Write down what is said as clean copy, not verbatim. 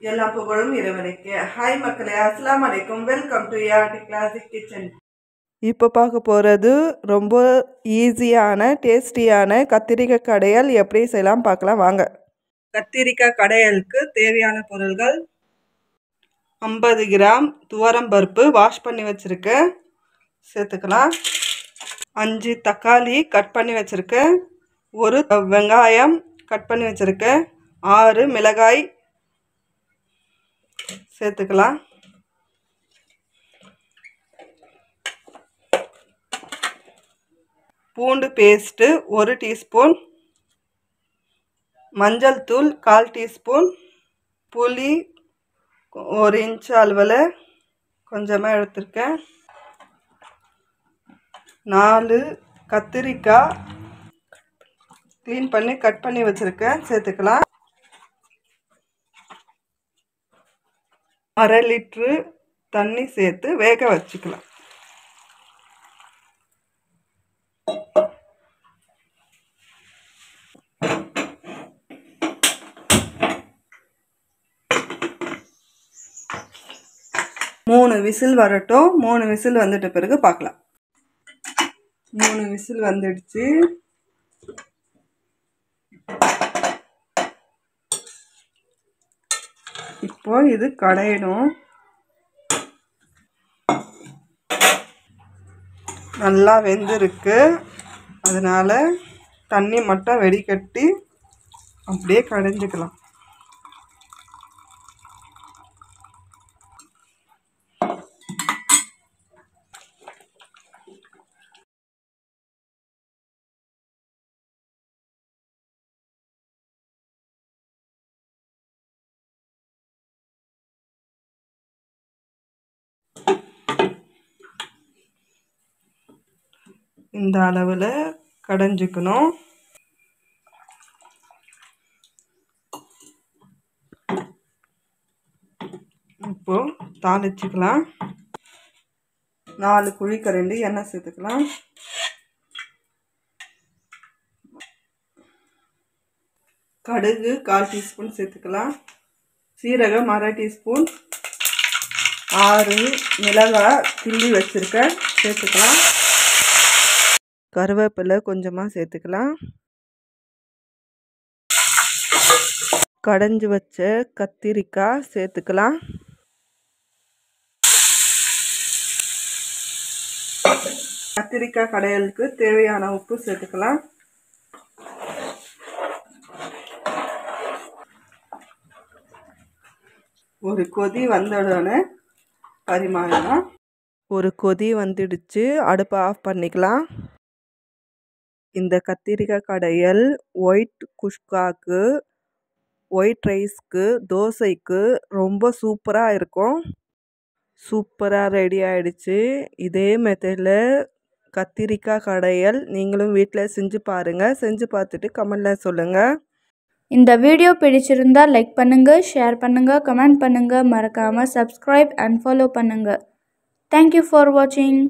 எல்லா புகழும் இறைவனுக்கு. ஹாய் மக்களே, அஸ்ஸலாமு அலைக்கும். Welcome to Yatti classic kitchen. இப்போ பார்க்க போகிறது ரொம்ப ஈஸியான டேஸ்டியான கத்திரிக்காய் கடையல் எப்படி செய்யலாம் பார்க்கலாம் வாங்க. கத்திரிக்காய் கடையலுக்கு தேவையான பொருள்கள்: 50 கிராம் துவரம்பருப்பு வாஷ் பண்ணி வச்சுருக்கேன், சேர்த்துக்கலாம். 5 தக்காளி கட் பண்ணி வச்சுருக்கேன், ஒரு வெங்காயம் கட் பண்ணி வச்சுருக்கேன், 6 மிளகாய் சேர்த்துக்கலாம். பூண்டு பேஸ்ட்டு 1 டீஸ்பூன், மஞ்சள் தூள் 1/4 டீஸ்பூன், புளி 1 இன்ச் அளவில் கொஞ்சமாக எடுத்துருக்கேன், 4 கத்திரிக்காய் க்ளீன் பண்ணி கட் பண்ணி வச்சுருக்கேன், சேர்த்துக்கலாம். 1/2 லிட்ரு தண்ணி சேர்த்து வேக வச்சுக்கலாம். மூணு விசில் வரட்டும். 3 விசில் வந்துட்ட பிறகு பார்க்கலாம். 3 விசில் வந்துடுச்சு. இப்போ இது கடையணும். நல்லா வெந்திருக்கு, அதனால தண்ணி மட்டும் வெடிக்கட்டி அப்படியே கடைஞ்சிக்கலாம். இந்த அளவில் கடைஞ்சிக்கணும். இப்போ தாளிச்சுக்கலாம். 4 குழிக்கரண்டி எண்ணெய் சேர்த்துக்கலாம். கடுகு 1/4 டீஸ்பூன் சேர்த்துக்கலாம். சீரகம் 1/2 டீஸ்பூன், 6 மிளகாய் கிள்ளி வச்சுருக்கேன், சேர்த்துக்கலாம். கருவேப்பிலை கொஞ்சமாக சேர்த்துக்கலாம். கடைஞ்சி வச்ச கத்திரிக்காய் சேர்த்துக்கலாம். கத்திரிக்காய் கடையலுக்கு தேவையான உப்பு சேர்த்துக்கலாம். ஒரு கொதி வந்தவுடனே பரிமாறலாம். ஒரு கொதி வந்துடுச்சு, அடுப்பை ஆஃப் பண்ணிக்கலாம். இந்த கத்திரிக்காய் கடையல் ஒயிட் குஷ்காக்கு, ஒயிட் ரைஸ்க்கு, தோசைக்கு ரொம்ப சூப்பராக இருக்கும். சூப்பராக ரெடி ஆகிடுச்சு. இதே மெத்தடில் கத்திரிக்காய் கடையல் நீங்களும் வீட்டில் செஞ்சு பாருங்கள். செஞ்சு பார்த்துட்டு கமெண்டில் சொல்லுங்கள். இந்த வீடியோ பிடிச்சிருந்தால் லைக் பண்ணுங்கள், ஷேர் பண்ணுங்கள், கமெண்ட் பண்ணுங்கள், மறக்காமல் சப்ஸ்கிரைப் அண்ட் ஃபாலோ பண்ணுங்கள். தேங்க்யூ ஃபார் வாட்சிங்.